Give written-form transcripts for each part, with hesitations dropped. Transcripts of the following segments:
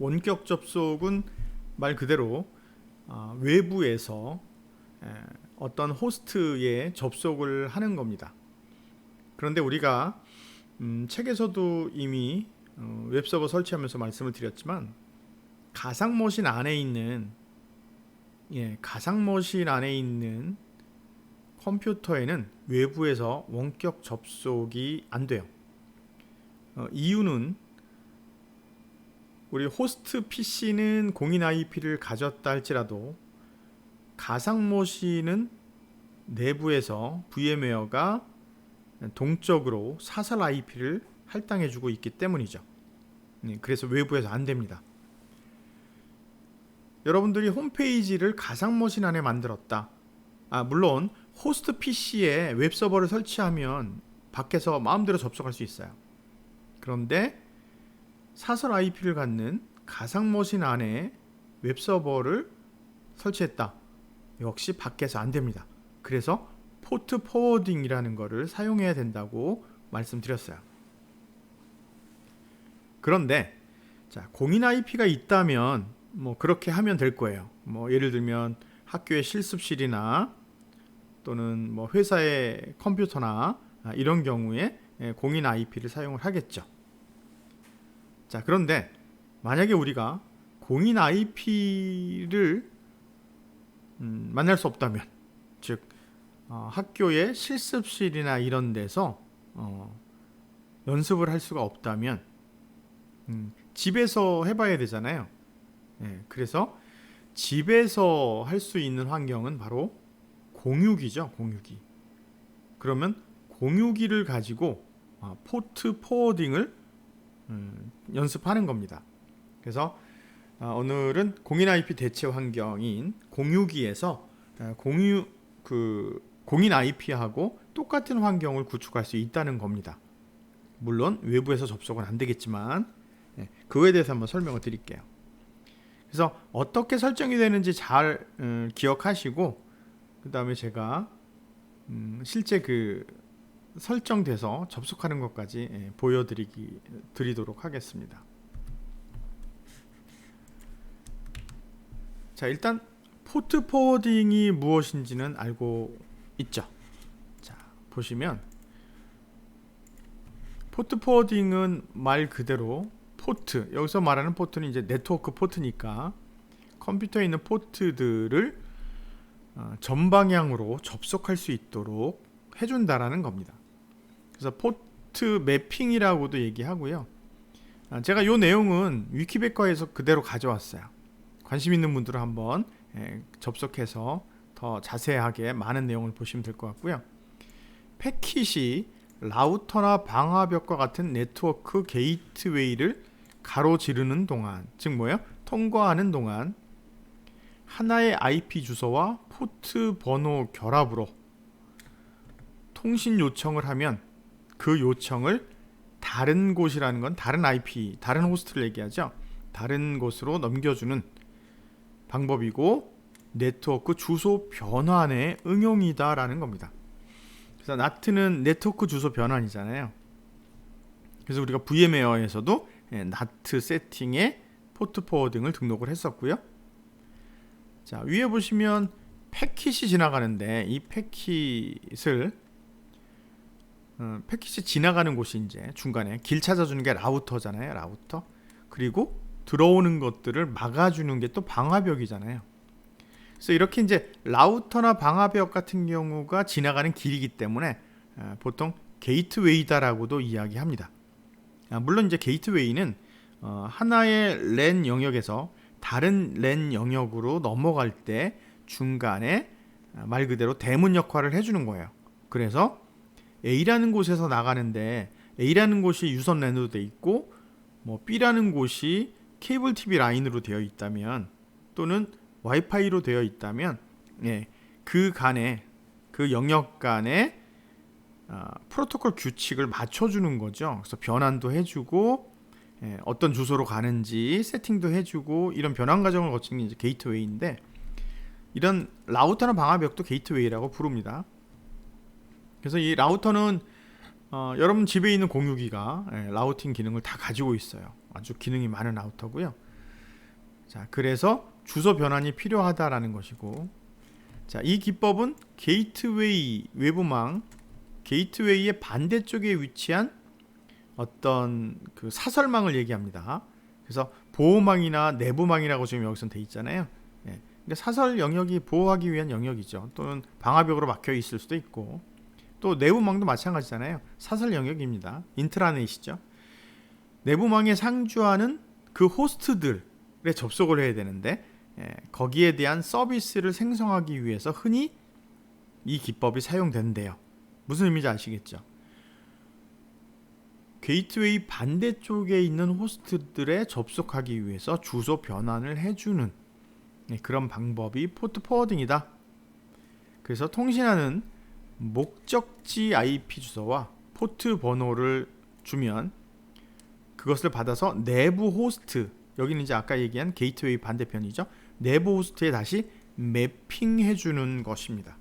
원격 접속은 말 그대로 외부에서 어떤 호스트에 접속을 하는 겁니다. 그런데 우리가 책에서도 이미 웹서버 설치하면서 말씀을 드렸지만 가상머신 안에 있는 컴퓨터에는 외부에서 원격 접속이 안 돼요. 이유는 우리 호스트 PC는 공인 IP를 가졌다 할지라도 가상머신은 내부에서 VM웨어가 동적으로 사설 IP를 할당해주고 있기 때문이죠. 그래서 외부에서 안 됩니다. 여러분들이 홈페이지를 가상머신 안에 만들었다. 물론 호스트 PC에 웹서버를 설치하면 밖에서 마음대로 접속할 수 있어요. 그런데 사설 IP를 갖는 가상머신 안에 웹서버를 설치했다. 역시 밖에서 안 됩니다. 그래서 포트 포워딩이라는 것을 사용해야 된다고 말씀드렸어요. 그런데 공인 IP가 있다면 그렇게 하면 될 거예요. 예를 들면 학교의 실습실이나 또는 회사의 컴퓨터나 이런 경우에 공인 IP를 사용을 하겠죠. 그런데 만약에 우리가 공인 IP를 만날 수 없다면, 즉 학교의 실습실이나 이런 데서 연습을 할 수가 없다면 집에서 해봐야 되잖아요. 그래서 집에서 할 수 있는 환경은 바로 공유기죠. 공유기. 그러면 공유기를 가지고 포트 포워딩을 연습하는 겁니다. 그래서 오늘은 공인 IP 대체 환경인 공유기에서 공인 IP하고 똑같은 환경을 구축할 수 있다는 겁니다. 물론 외부에서 접속은 안 되겠지만 그거에 대해서 한번 설명을 드릴게요. 그래서 어떻게 설정이 되는지 잘 기억하시고 그 다음에 제가 실제 설정돼서 접속하는 것까지 보여드리도록 하겠습니다. 일단 포트 포워딩이 무엇인지는 알고 있죠. 보시면 포트 포워딩은 말 그대로 포트, 여기서 말하는 포트는 이제 네트워크 포트니까 컴퓨터에 있는 포트들을 전방향으로 접속할 수 있도록 해준다라는 겁니다. 그래서 포트 매핑이라고도 얘기하고요. 제가 이 내용은 위키백과에서 그대로 가져왔어요. 관심 있는 분들은 한번 접속해서 더 자세하게 많은 내용을 보시면 될 것 같고요. 패킷이 라우터나 방화벽과 같은 네트워크 게이트웨이를 가로지르는 동안, 즉 통과하는 동안 하나의 IP 주소와 포트 번호 결합으로 통신 요청을 하면 그 요청을 다른 곳이라는 건 다른 IP, 다른 호스트를 얘기하죠. 다른 곳으로 넘겨주는 방법이고 네트워크 주소 변환의 응용이다라는 겁니다. 그래서 NAT는 네트워크 주소 변환이잖아요. 그래서 우리가 VM웨어에서도 NAT 세팅에 포트 포워딩을 등록을 했었고요. 위에 보시면 패킷이 지나가는데 이 패킷이 지나가는 곳이 이제 중간에 길 찾아주는 게 라우터잖아요. 라우터. 그리고 들어오는 것들을 막아주는 게 또 방화벽이잖아요. 그래서 이렇게 이제 라우터나 방화벽 같은 경우가 지나가는 길이기 때문에 보통 게이트웨이다라고도 이야기합니다. 물론 이제 게이트웨이는 하나의 랜 영역에서 다른 랜 영역으로 넘어갈 때 중간에 말 그대로 대문 역할을 해주는 거예요. 그래서 A라는 곳에서 나가는데 A라는 곳이 유선 랜으로 되어 있고 B라는 곳이 케이블 TV 라인으로 되어 있다면 또는 와이파이로 되어 있다면 그 영역 간에 프로토콜 규칙을 맞춰주는 거죠. 그래서 변환도 해주고 어떤 주소로 가는지 세팅도 해주고 이런 변환 과정을 거치는 게 이제 게이트웨이인데 이런 라우터나 방화벽도 게이트웨이라고 부릅니다. 그래서 이 라우터는 여러분 집에 있는 공유기가 라우팅 기능을 다 가지고 있어요. 아주 기능이 많은 라우터고요. 자, 그래서 주소 변환이 필요하다라는 것이고, 자, 이 기법은 게이트웨이 외부망, 게이트웨이의 반대쪽에 위치한 어떤 그 사설망을 얘기합니다. 그래서 보호망이나 내부망이라고 지금 여기서 돼 있잖아요. 예. 근데 사설 영역이 보호하기 위한 영역이죠. 또는 방화벽으로 막혀 있을 수도 있고, 또 내부망도 마찬가지잖아요. 사설 영역입니다. 인트라넷이죠. 내부망에 상주하는 그 호스트들에 접속을 해야 되는데, 거기에 대한 서비스를 생성하기 위해서 흔히 이 기법이 사용된대요. 무슨 의미인지 아시겠죠? 게이트웨이 반대쪽에 있는 호스트들에 접속하기 위해서 주소 변환을 해주는 그런 방법이 포트 포워딩이다. 그래서 통신하는 목적지 IP 주소와 포트 번호를 주면 그것을 받아서 내부 호스트, 여기는 이제 아까 얘기한 게이트웨이 반대편이죠. 내부 호스트에 다시 매핑해주는 것입니다.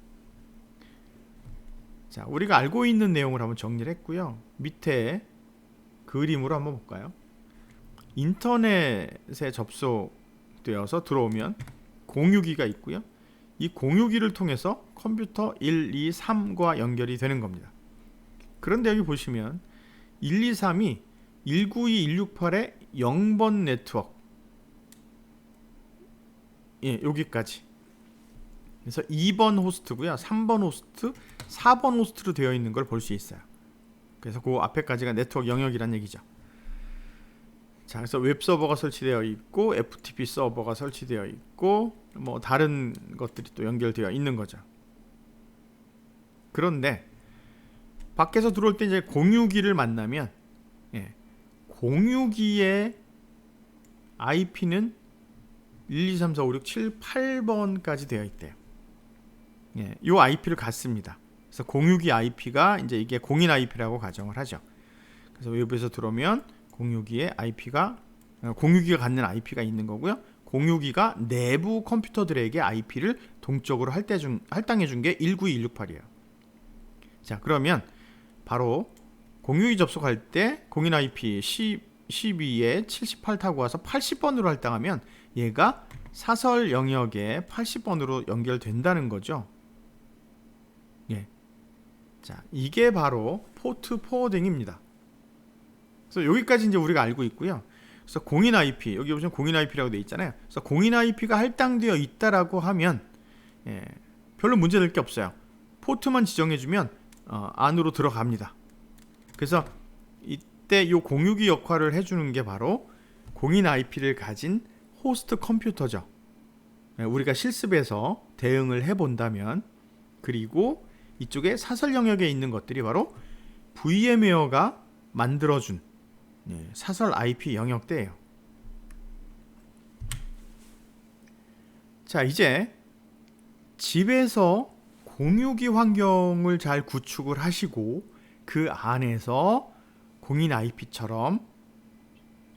자, 우리가 알고 있는 내용을 한번 정리를 했고요. 밑에 그림으로 한번 볼까요? 인터넷에 접속되어서 들어오면 공유기가 있고요. 이 공유기를 통해서 컴퓨터 1, 2, 3과 연결이 되는 겁니다. 그런데 여기 보시면 1, 2, 3이 192.168의 0번 네트워크, 예, 여기까지. 그래서 2번 호스트고요. 3번 호스트, 4번 호스트로 되어 있는 걸 볼 수 있어요. 그래서 그 앞에까지가 네트워크 영역이란 얘기죠. 자, 그래서 웹 서버가 설치되어 있고 FTP 서버가 설치되어 있고 뭐 다른 것들이 또 연결되어 있는 거죠. 그런데 밖에서 들어올 때 이제 공유기를 만나면, 예, 공유기의 IP는 1, 2, 3, 4, 5, 6, 7, 8번까지 되어 있대요. 예, 요 IP를 갖습니다. 그래서 공유기 IP가 이제 이게 공인 IP라고 가정을 하죠. 그래서 외부에서 들어오면 공유기의 IP가, 공유기가 갖는 IP가 있는 거고요. 공유기가 내부 컴퓨터들에게 IP를 동적으로 할당해 준 게 192.168이에요. 자, 그러면 바로 공유기 접속할 때 공인 IP 12에 78 타고 와서 80번으로 할당하면 얘가 사설 영역에 80번으로 연결된다는 거죠. 예. 자, 이게 바로 포트 포워딩입니다. 그래서 여기까지 이제 우리가 알고 있고요. 그래서 공인 IP, 여기 보시면 공인 IP라고 되어 있잖아요. 그래서 공인 IP가 할당되어 있다라고 하면, 예, 별로 문제될 게 없어요. 포트만 지정해주면 안으로 들어갑니다. 그래서 이때 이 공유기 역할을 해주는 게 바로 공인 IP를 가진 호스트 컴퓨터죠. 예, 우리가 실습에서 대응을 해본다면, 그리고 이쪽에 사설 영역에 있는 것들이 바로 VMware가 만들어준, 예, 사설 IP 영역대예요. 자, 이제 집에서 공유기 환경을 잘 구축을 하시고 그 안에서 공인 IP처럼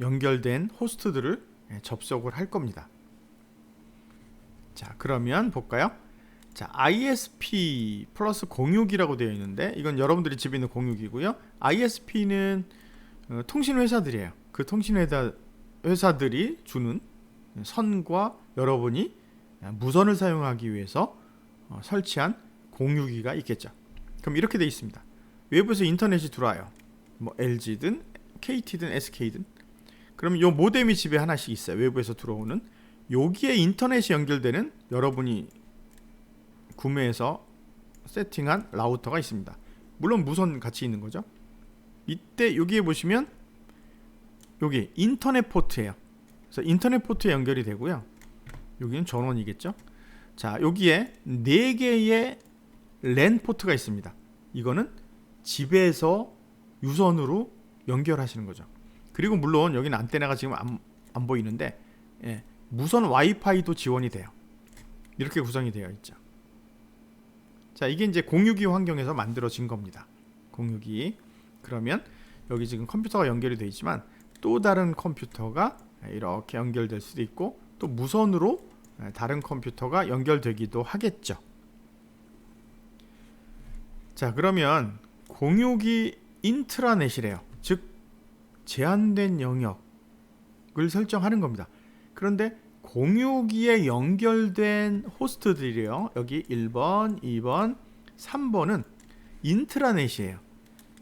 연결된 호스트들을, 예, 접속을 할 겁니다. 자, 그러면 볼까요? 자, ISP 플러스 공유기라고 되어 있는데 이건 여러분들이 집에 있는 공유기고요. ISP는 통신 회사들이에요. 그 통신 회사들이 주는 선과 여러분이 무선을 사용하기 위해서 설치한 공유기가 있겠죠. 그럼 이렇게 되어 있습니다. 외부에서 인터넷이 들어와요. 뭐 LG든 KT든 SK든. 그럼 요 모뎀이 집에 하나씩 있어요. 외부에서 들어오는. 여기에 인터넷이 연결되는 여러분이 구매해서 세팅한 라우터가 있습니다. 물론 무선 같이 있는 거죠. 이때 여기에 보시면 여기 인터넷 포트예요. 그래서 인터넷 포트에 연결이 되고요. 여기는 전원이겠죠. 자, 여기에 4개의 랜 포트가 있습니다. 이거는 집에서 유선으로 연결하시는 거죠. 그리고 물론 여기는 안테나가 지금 안 보이는데, 예, 무선 와이파이도 지원이 돼요. 이렇게 구성이 되어 있죠. 자, 이게 이제 공유기 환경에서 만들어진 겁니다. 공유기. 그러면 여기 지금 컴퓨터가 연결이 되어 있지만 또 다른 컴퓨터가 이렇게 연결될 수도 있고 또 무선으로 다른 컴퓨터가 연결되기도 하겠죠. 자, 그러면 공유기 인트라넷이래요. 즉 제한된 영역을 설정하는 겁니다. 그런데 공유기에 연결된 호스트들이요. 여기 1번, 2번, 3번은 인트라넷이에요.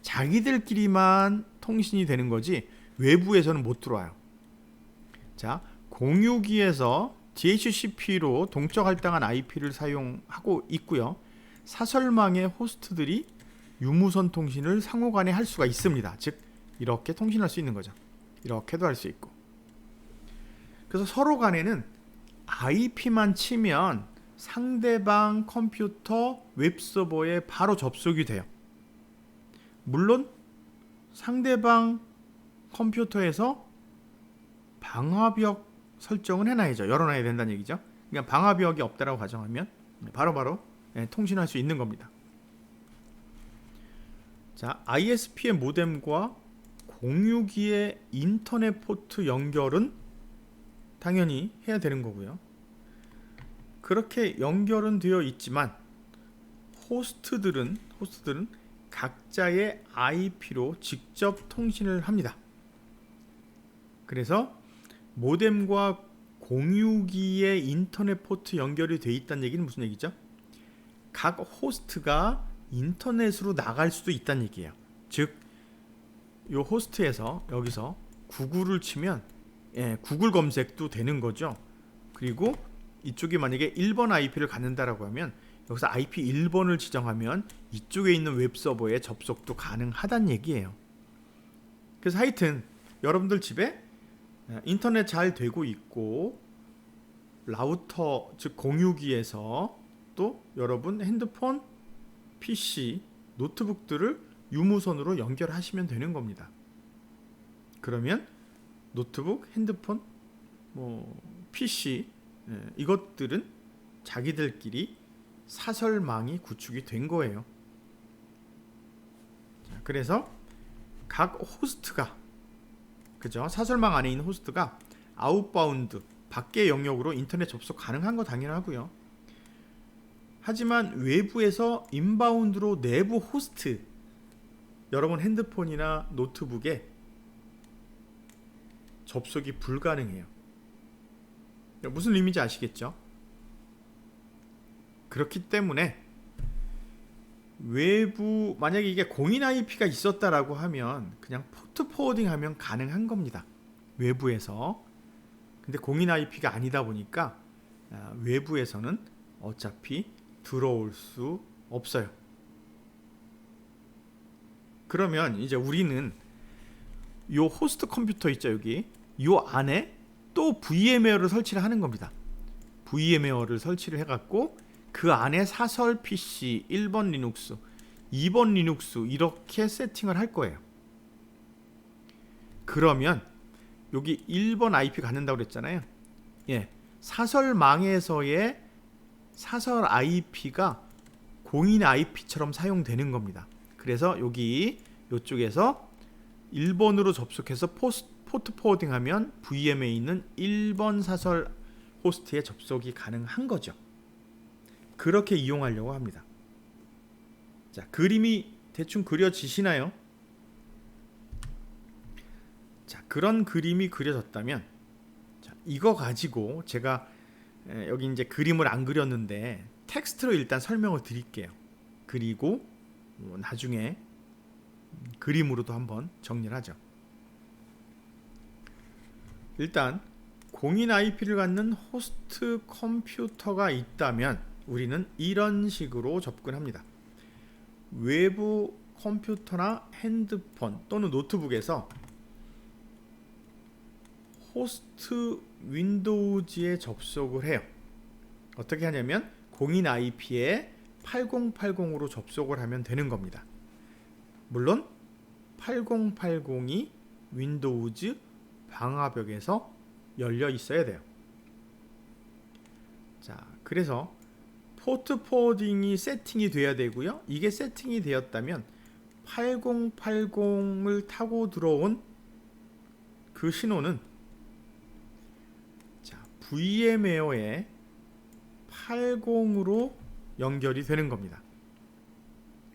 자기들끼리만 통신이 되는 거지 외부에서는 못 들어와요. 자, 공유기에서 DHCP로 동적 할당한 IP를 사용하고 있고요. 사설망의 호스트들이 유무선 통신을 상호간에 할 수가 있습니다. 즉 이렇게 통신할 수 있는 거죠. 이렇게도 할 수 있고. 그래서 서로 간에는 IP만 치면 상대방 컴퓨터 웹서버에 바로 접속이 돼요. 물론 상대방 컴퓨터에서 방화벽 설정을 해놔야죠. 열어놔야 된다는 얘기죠. 그러니까 방화벽이 없다라고 가정하면 바로바로 통신할 수 있는 겁니다. 자, ISP의 모뎀과 공유기의 인터넷 포트 연결은 당연히 해야 되는 거고요. 그렇게 연결은 되어 있지만 호스트들은 각자의 IP로 직접 통신을 합니다. 그래서 모뎀과 공유기의 인터넷 포트 연결이 돼 있다는 얘기는 무슨 얘기죠? 각 호스트가 인터넷으로 나갈 수도 있다는 얘기예요. 즉, 이 호스트에서 여기서 구글을 치면 구글 검색도 되는 거죠. 그리고 이쪽이 만약에 1번 IP를 갖는다라고 하면 여기서 IP 1번을 지정하면 이쪽에 있는 웹서버에 접속도 가능하다는 얘기예요. 그래서 하여튼 여러분들 집에 인터넷 잘 되고 있고 라우터 즉 공유기에서 또 여러분 핸드폰, PC, 노트북들을 유무선으로 연결하시면 되는 겁니다. 그러면 노트북, 핸드폰, PC 이것들은 자기들끼리 사설망이 구축이 된 거예요. 자, 그래서 각 호스트가 그죠? 사설망 안에 있는 호스트가 아웃바운드 밖의 영역으로 인터넷 접속 가능한 거 당연하고요. 하지만 외부에서 인바운드로 내부 호스트 여러분 핸드폰이나 노트북에 접속이 불가능해요. 무슨 의미인지 아시겠죠? 그렇기 때문에 외부 만약에 이게 공인 IP가 있었다라고 하면 그냥 포트 포워딩 하면 가능한 겁니다. 외부에서. 근데 공인 IP가 아니다 보니까 외부에서는 어차피 들어올 수 없어요. 그러면 이제 우리는 요 호스트 컴퓨터 있죠, 여기. 요 안에 또 VMware를 설치를 하는 겁니다. VMware를 설치를 해갖고 그 안에 사설 PC 1번 리눅스, 2번 리눅스 이렇게 세팅을 할 거예요. 그러면 여기 1번 IP 갖는다고 그랬잖아요. 사설망에서의 사설 IP가 공인 IP처럼 사용되는 겁니다. 그래서 여기 이쪽에서 1번으로 접속해서 포트 포워딩 하면 VM에 있는 1번 사설 호스트에 접속이 가능한 거죠. 그렇게 이용하려고 합니다. 자, 그림이 대충 그려지시나요? 자, 그런 그림이 그려졌다면 자, 이거 가지고 제가 여기 이제 그림을 안 그렸는데 텍스트로 일단 설명을 드릴게요. 그리고 나중에 그림으로도 한번 정리를 하죠. 일단 공인 IP를 갖는 호스트 컴퓨터가 있다면 우리는 이런 식으로 접근합니다. 외부 컴퓨터나 핸드폰 또는 노트북에서 호스트 윈도우즈에 접속을 해요. 어떻게 하냐면 공인 IP에 8080으로 접속을 하면 되는 겁니다. 물론 8080이 윈도우즈 방화벽에서 열려 있어야 돼요. 자, 그래서 포트 포워딩이 세팅이 돼야 되고요. 이게 세팅이 되었다면 8080을 타고 들어온 그 신호는 VMware에 80으로 연결이 되는 겁니다.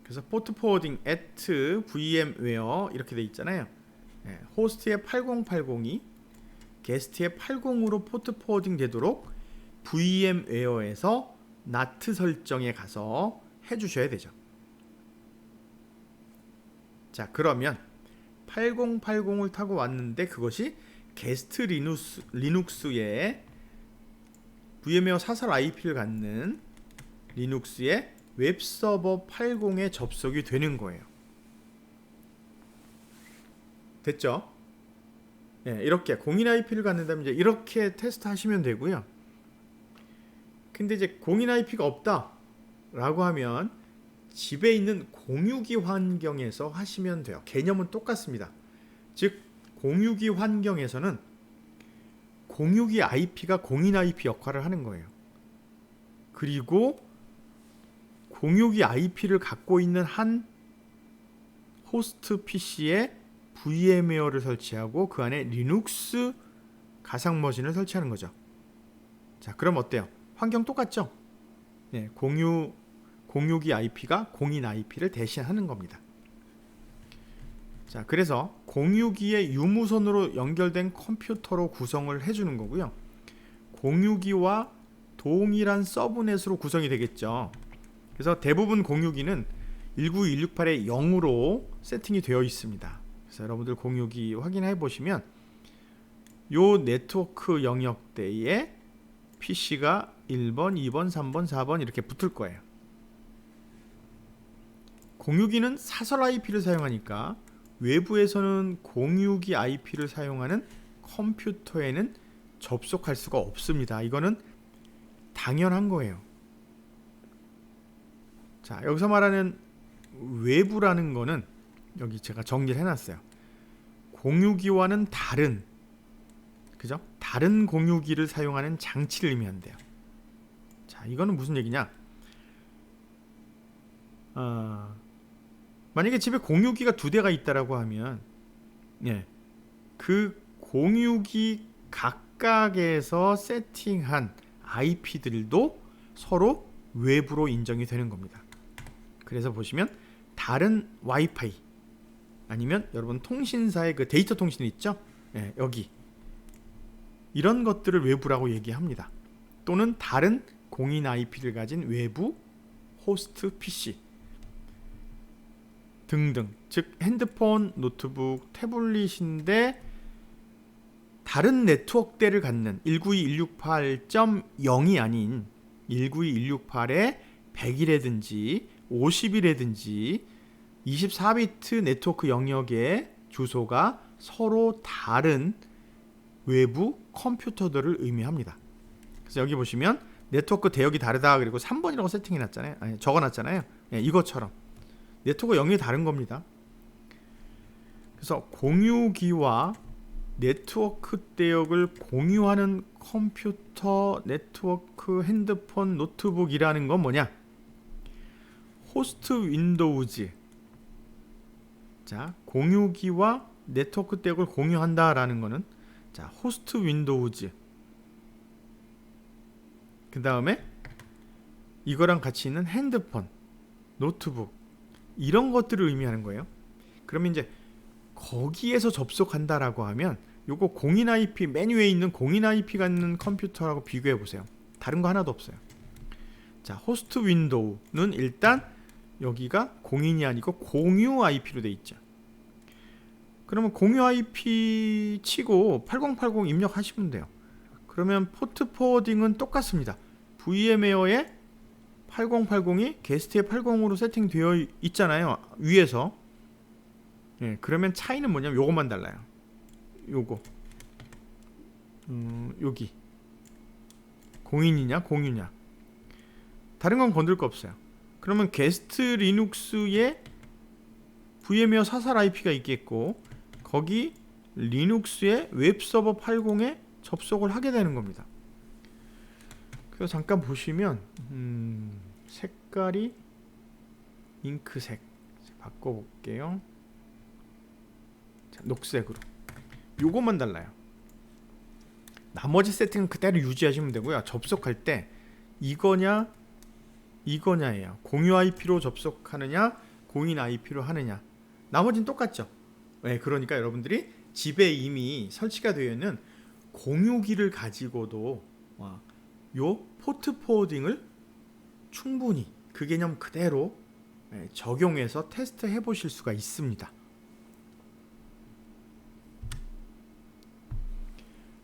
그래서 포트 포워딩 at VMware 이렇게 돼 있잖아요. 호스트의 8080이 게스트의 80으로 포트 포워딩 되도록 VM웨어에서 NAT 설정에 가서 해주셔야 되죠. 자, 그러면 8080을 타고 왔는데 그것이 게스트 리눅스의 VM웨어 사설 IP를 갖는 리눅스의 웹서버 80에 접속이 되는 거예요. 됐죠? 네, 이렇게 공인 IP를 갖는다면 이제 이렇게 테스트 하시면 되고요. 근데 이제 공인 IP가 없다 라고 하면 집에 있는 공유기 환경에서 하시면 돼요. 개념은 똑같습니다. 즉 공유기 환경에서는 공유기 IP가 공인 IP 역할을 하는 거예요. 그리고 공유기 IP를 갖고 있는 한 호스트 PC에 VM웨어를 설치하고 그 안에 리눅스 가상 머신을 설치하는 거죠. 자, 그럼 어때요? 환경 똑같죠? 네, 공유기 IP가 공인 IP를 대신하는 겁니다. 자, 그래서 공유기에 유무선으로 연결된 컴퓨터로 구성을 해주는 거고요. 공유기와 동일한 서브넷으로 구성이 되겠죠. 그래서 대부분 공유기는 192.168의 0으로 세팅이 되어 있습니다. 그래서 여러분들 공유기 확인해 보시면 요 네트워크 영역대에 PC가 1번, 2번, 3번, 4번 이렇게 붙을 거예요. 공유기는 사설 IP를 사용하니까 외부에서는 공유기 IP를 사용하는 컴퓨터에는 접속할 수가 없습니다. 이거는 당연한 거예요. 자, 여기서 말하는 외부라는 거는 여기 제가 정리를 해놨어요. 공유기와는 다른, 그죠? 다른 공유기를 사용하는 장치를 의미한대요. 자, 이거는 무슨 얘기냐? 만약에 집에 공유기가 2대가 있다라고 하면, 예, 그 공유기 각각에서 세팅한 IP들도 서로 외부로 인정이 되는 겁니다. 그래서 보시면 다른 와이파이 아니면 여러분 통신사의 그 데이터 통신 있죠? 예, 여기 이런 것들을 외부라고 얘기합니다. 또는 다른 공인 IP를 가진 외부 호스트 PC 등등, 즉 핸드폰, 노트북, 태블릿인데 다른 네트워크대를 갖는 192.168.0이 아닌 192.168의 100이라든지 50이라든지 24비트 네트워크 영역의 주소가 서로 다른 외부 컴퓨터들을 의미합니다. 그래서 여기 보시면 네트워크 대역이 다르다 그리고 3번이라고 세팅해놨잖아요. 아니, 적어놨잖아요. 예, 이것처럼 네트워크 영역이 다른 겁니다. 그래서 공유기와 네트워크 대역을 공유하는 컴퓨터, 네트워크, 핸드폰, 노트북이라는 건 뭐냐? 호스트 윈도우즈. 자, 공유기와 네트워크 대역을 공유한다라는 거는 자, 호스트 윈도우즈. 그 다음에 이거랑 같이 있는 핸드폰, 노트북 이런 것들을 의미하는 거예요. 그러면 이제 거기에서 접속한다라고 하면 요거 공인 IP 맨 위에 있는 공인 IP가 있는 컴퓨터라고 비교해 보세요. 다른 거 하나도 없어요. 자, 호스트 윈도우는 일단 여기가 공인이 아니고 공유 IP로 돼 있죠. 그러면 공유 IP 치고 8080 입력하시면 돼요. 그러면 포트 포워딩은 똑같습니다. VM웨어에 8080이 게스트의 80으로 세팅되어 있잖아요. 위에서. 예, 그러면 차이는 뭐냐면 요것만 달라요. 요거. 여기. 공인이냐 공유냐. 다른 건 건들 거 없어요. 그러면 게스트 리눅스에 VM웨어 사설 IP가 있겠고 거기 리눅스의 웹서버 80에 접속을 하게 되는 겁니다. 그래서 잠깐 보시면 색깔이 잉크색 바꿔볼게요. 자, 녹색으로. 요것만 달라요. 나머지 세팅은 그대로 유지하시면 되고요. 접속할 때 이거냐 이거냐예요. 공유 IP로 접속하느냐 공인 IP로 하느냐. 나머지는 똑같죠. 네, 그러니까 여러분들이 집에 이미 설치가 되어 있는 공유기를 가지고도 요 포트 포워딩을 충분히 그 개념 그대로 적용해서 테스트 해 보실 수가 있습니다.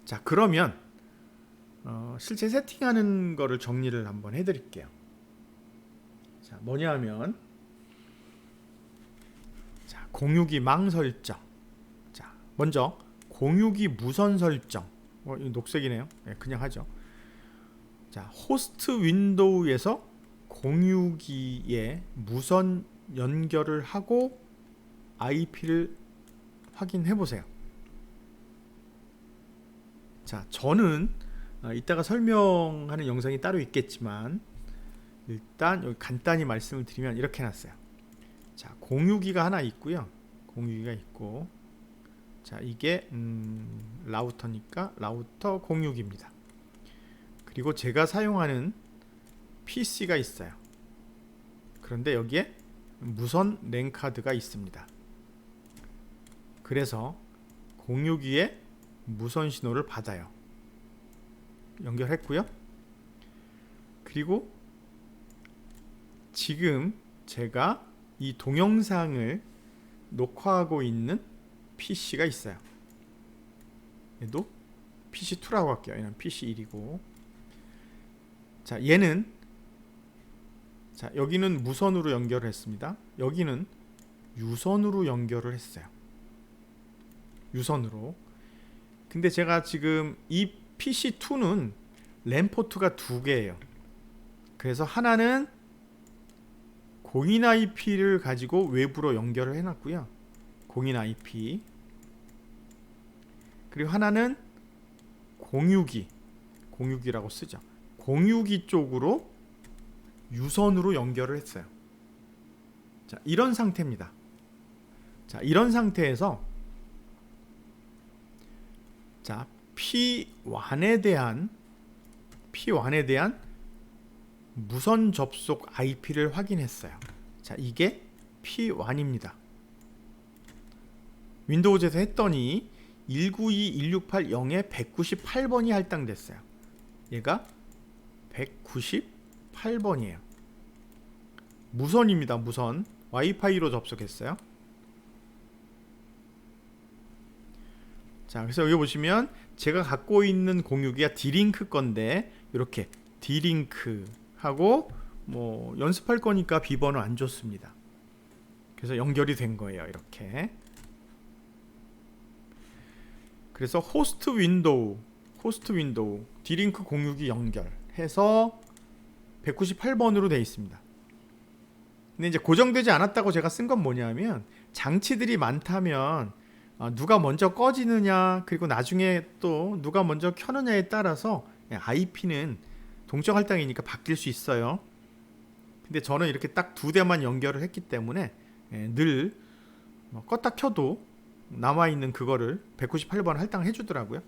자, 그러면 실제 세팅하는 거를 정리를 한번 해 드릴게요. 자, 뭐냐 하면, 자, 공유기 망 설정. 자, 먼저 공유기 무선 설정. 이 녹색이네요. 그냥 하죠. 자, 호스트 윈도우에서 공유기에 무선 연결을 하고 IP를 확인해 보세요. 자, 저는 이따가 설명하는 영상이 따로 있겠지만 일단 여기 간단히 말씀을 드리면 이렇게 해놨어요. 자, 공유기가 하나 있고요. 공유기가 있고, 자, 이게 라우터니까 라우터 공유기입니다. 그리고 제가 사용하는 PC가 있어요. 그런데 여기에 무선 랜 카드가 있습니다. 그래서 공유기에 무선 신호를 받아요. 연결했고요. 그리고 지금 제가 이 동영상을 녹화하고 있는 PC가 있어요. 얘도 PC2라고 할게요. 얘는 PC1이고, 자, 얘는, 자, 여기는 무선으로 연결을 했습니다. 여기는 유선으로 연결을 했어요. 유선으로. 근데 제가 지금 이 PC2는 랜 포트가 두 개예요. 그래서 하나는 공인 IP를 가지고 외부로 연결을 해놨고요. 공인 IP. 그리고 하나는 공유기라고 쓰죠. 공유기 쪽으로 유선으로 연결을 했어요. 자, 이런 상태입니다. 자, 이런 상태에서, 자, P1에 대한 무선 접속 IP를 확인했어요. 자, 이게 P1입니다. 윈도우즈에서 했더니 192.168.0에 198번이 할당됐어요. 얘가 198번이에요. 무선입니다. 무선. 와이파이로 접속했어요. 자, 그래서 여기 보시면 제가 갖고 있는 공유기가 D링크 건데 이렇게 D링크 하고 뭐 연습할 거니까 비번은 안 줬습니다. 그래서 연결이 된 거예요. 이렇게. 그래서 호스트 윈도우 D링크 공유기 연결해서 198번으로 되어 있습니다. 근데 이제 고정되지 않았다고 제가 쓴 건 뭐냐면, 장치들이 많다면 누가 먼저 꺼지느냐, 그리고 나중에 또 누가 먼저 켜느냐에 따라서 IP는 동적 할당이니까 바뀔 수 있어요. 근데 저는 이렇게 딱 두 대만 연결을 했기 때문에 늘 껐다 켜도 남아있는 그거를 198번 할당을 해주더라고요.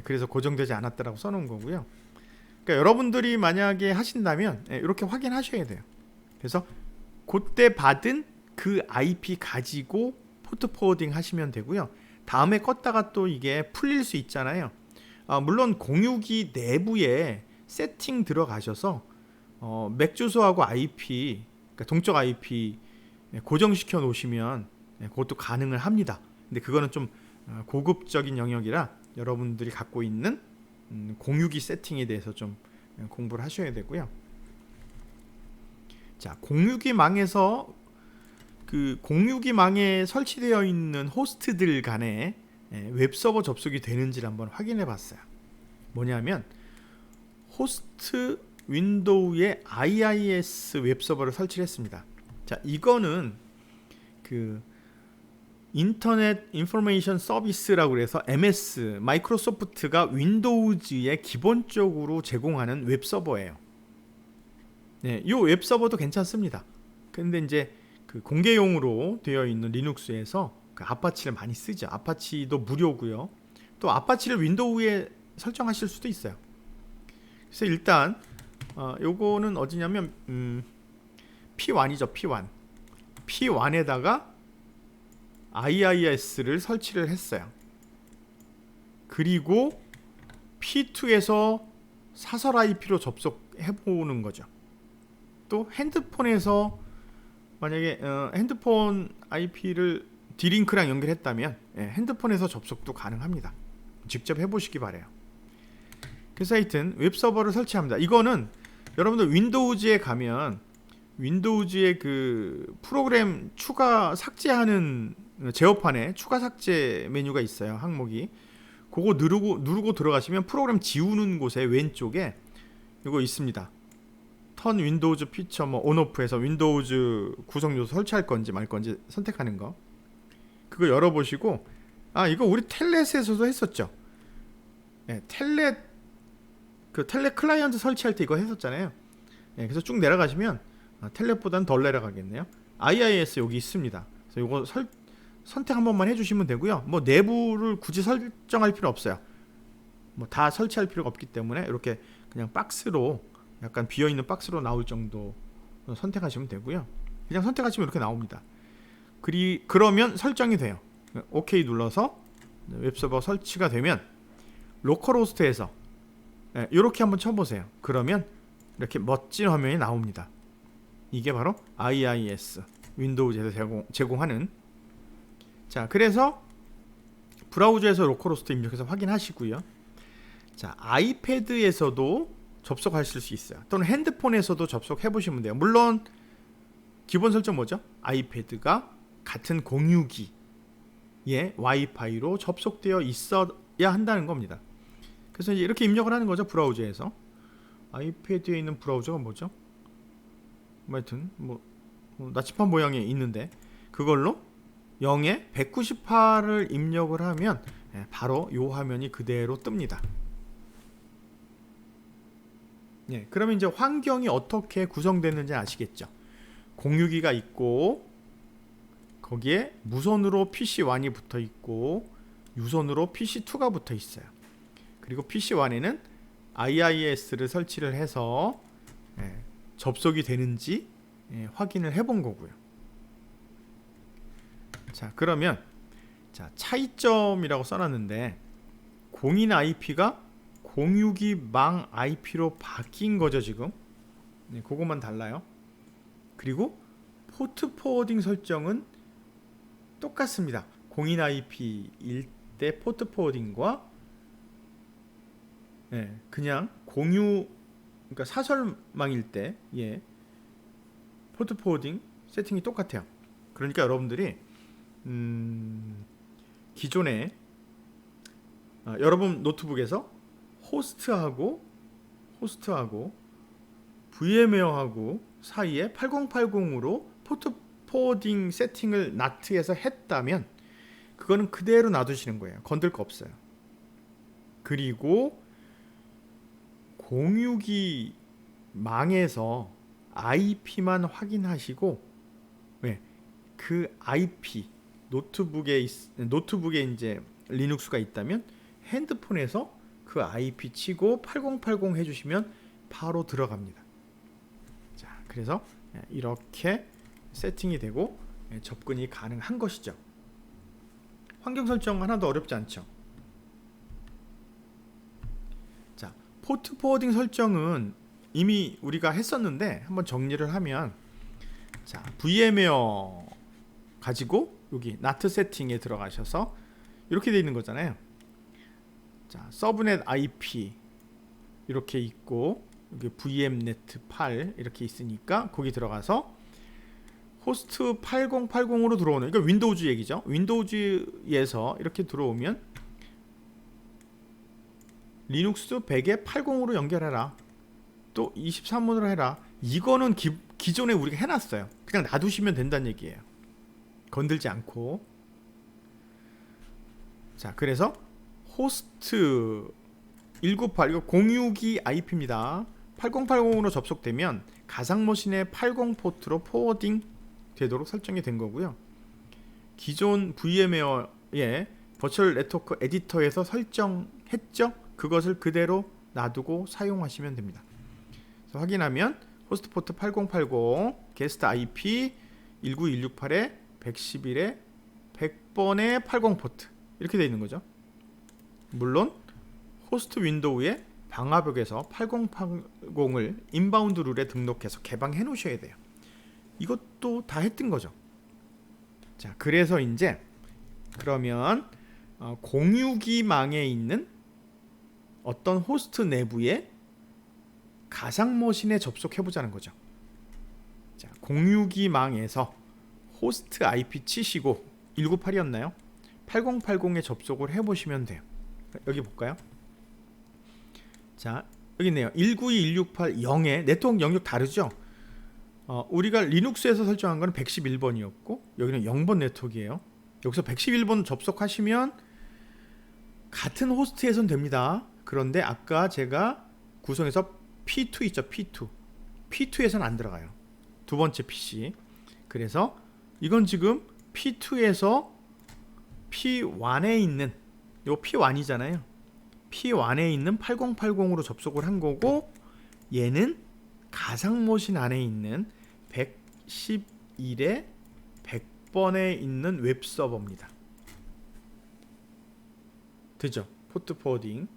그래서 고정되지 않았다라고 써놓은 거고요. 그러니까 여러분들이 만약에 하신다면 이렇게 확인하셔야 돼요. 그래서 그때 받은 그 IP 가지고 포트 포워딩 하시면 되고요. 다음에 껐다가 또 이게 풀릴 수 있잖아요. 물론 공유기 내부에 세팅 들어가셔서 맥 주소하고 IP, 그러니까 동적 IP 고정시켜 놓으시면 그것도 가능을 합니다. 근데 그거는 좀 고급적인 영역이라 여러분들이 갖고 있는 공유기 세팅에 대해서 좀 공부를 하셔야 되고요. 자, 공유기망에서 그 공유기망에 설치되어 있는 호스트들 간에 웹서버 접속이 되는지를 한번 확인해 봤어요. 뭐냐면 호스트 윈도우에 IIS 웹서버를 설치를 했습니다. 자, 이거는 그 인터넷 인포메이션 서비스라고 해서 MS, 마이크로소프트가 윈도우즈에 기본적으로 제공하는 웹서버예요. 네, 이 웹서버도 괜찮습니다. 근데 이제 그 공개용으로 되어 있는 리눅스에서 그 아파치를 많이 쓰죠. 아파치도 무료고요. 또 아파치를 윈도우에 설정하실 수도 있어요. 그래서 일단 요거는 어디냐면 P1이죠. P1에다가 IIS를 설치를 했어요. 그리고 P2에서 사설 IP로 접속해보는 거죠. 또 핸드폰에서 만약에 핸드폰 IP를 D링크랑 연결했다면 핸드폰에서 접속도 가능합니다. 직접 해보시기 바래요. 그래서 하여튼 웹서버를 설치합니다. 이거는 여러분들 윈도우즈에 가면 윈도우즈의 그 프로그램 추가 삭제하는 제어판에 추가 삭제 메뉴가 있어요. 항목이. 그거 누르고 들어가시면 프로그램 지우는 곳에 왼쪽에 이거 있습니다. 턴 윈도우즈 피처 뭐 온오프에서 윈도우즈 구성 요소 설치할 건지 말 건지 선택하는 거. 그거 열어보시고 이거 우리 텔넷에서도 했었죠. 텔넷 클라이언트 설치할 때 이거 했었잖아요. 그래서 쭉 내려가시면 텔넷보다는 덜 내려가겠네요. IIS 여기 있습니다. 그래서 이거 선택 한 번만 해주시면 되고요. 뭐 내부를 굳이 설정할 필요 없어요. 뭐 다 설치할 필요가 없기 때문에 이렇게 그냥 박스로 약간 비어있는 박스로 나올 정도 선택하시면 되고요. 그냥 선택하시면 이렇게 나옵니다. 그러면 설정이 돼요. OK 눌러서 웹서버 설치가 되면 로컬호스트에서 이렇게 한번 쳐보세요. 그러면 이렇게 멋진 화면이 나옵니다. 이게 바로 IIS 윈도우즈에서 제공하는. 자, 그래서 브라우저에서 로컬호스트 입력해서 확인하시고요. 자, 아이패드에서도 접속하실 수 있어요. 또는 핸드폰에서도 접속해 보시면 돼요. 물론 기본 설정 뭐죠? 아이패드가 같은 공유기에 와이파이로 접속되어 있어야 한다는 겁니다. 그래서 이제 이렇게 입력을 하는 거죠. 브라우저에서. 아이패드에 있는 브라우저가 뭐죠? 하여튼 나침반 모양이 있는데 그걸로 0에 198을 입력을 하면 바로 이 화면이 그대로 뜹니다. 그러면 이제 환경이 어떻게 구성됐는지 아시겠죠? 공유기가 있고 거기에 무선으로 PC1이 붙어 있고 유선으로 PC2가 붙어 있어요. 그리고 PC1에는 IIS를 설치를 해서 접속이 되는지 확인을 해본 거고요. 자, 그러면 차이점이라고 써놨는데 공인 IP가 공유기 망 IP로 바뀐 거죠 지금. 그것만 달라요. 그리고 포트 포워딩 설정은 똑같습니다. 공인 IP일 때 포트 포워딩과 그냥 그러니까 사설망일 때 포트 포워딩 세팅이 똑같아요. 그러니까 여러분들이 기존에 여러분 노트북에서 호스트하고 VMware하고 사이에 8080으로 포트 포워딩 세팅을 NAT에서 했다면 그거는 그대로 놔두시는 거예요. 건들 거 없어요. 그리고 공유기 망에서 IP만 확인하시고 그 IP 노트북에 이제 리눅스가 있다면 핸드폰에서 그 IP 치고 8080 해주시면 바로 들어갑니다. 자, 그래서 이렇게 세팅이 되고 접근이 가능한 것이죠. 환경 설정 하나도 어렵지 않죠. 자, 포트 포워딩 설정은 이미 우리가 했었는데 한번 정리를 하면 VMware 가지고 여기 NAT 세팅에 들어가셔서 이렇게 되어 있는 거잖아요. 자, 서브넷 IP 이렇게 있고 여기 VMnet 8 이렇게 있으니까 거기 들어가서 호스트 8080으로 들어오는, 이거 윈도우즈 얘기죠. 윈도우즈에서 이렇게 들어오면 리눅스 100에 80으로 연결해라, 또 23으로 해라. 이거는 기존에 우리가 해놨어요. 그냥 놔두시면 된다는 얘기예요. 건들지 않고. 자, 그래서 호스트 198 이거 공유기 IP입니다. 8080으로 접속되면 가상머신의 80 포트로 포워딩 되도록 설정이 된 거고요. 기존 VMware의 버추얼 네트워크 에디터에서 설정했죠. 그것을 그대로 놔두고 사용하시면 됩니다. 그래서 확인하면 호스트 포트 8080 게스트 IP 19168에 111에 100번의 80 포트 이렇게 되어 있는 거죠. 물론 호스트 윈도우에 방화벽에서 8080을 인바운드 룰에 등록해서 개방해 놓으셔야 돼요. 이것도 다 했던 거죠. 자, 그래서 이제 그러면 공유기망에 있는 어떤 호스트 내부에 가상 머신에 접속해 보자는 거죠. 자, 공유기망에서 호스트 IP 치시고 198이었나요? 8080에 접속을 해 보시면 돼요. 여기 볼까요? 자, 여기 있네요. 192.168.0에 네트워크 영역 다르죠? 우리가 리눅스에서 설정한 거는 111번이었고 여기는 0번 네트워크예요. 여기서 111번 접속하시면 같은 호스트에선 됩니다. 그런데 아까 제가 구성해서 P2 있죠, P2에서는 안 들어가요. 두 번째 PC. 그래서 이건 지금 P2에서 P1에 있는 요 P1이잖아요. P1에 있는 8080으로 접속을 한 거고, 얘는 가상머신 안에 있는 111에 100번에 있는 웹서버입니다. 되죠? 포트 포워딩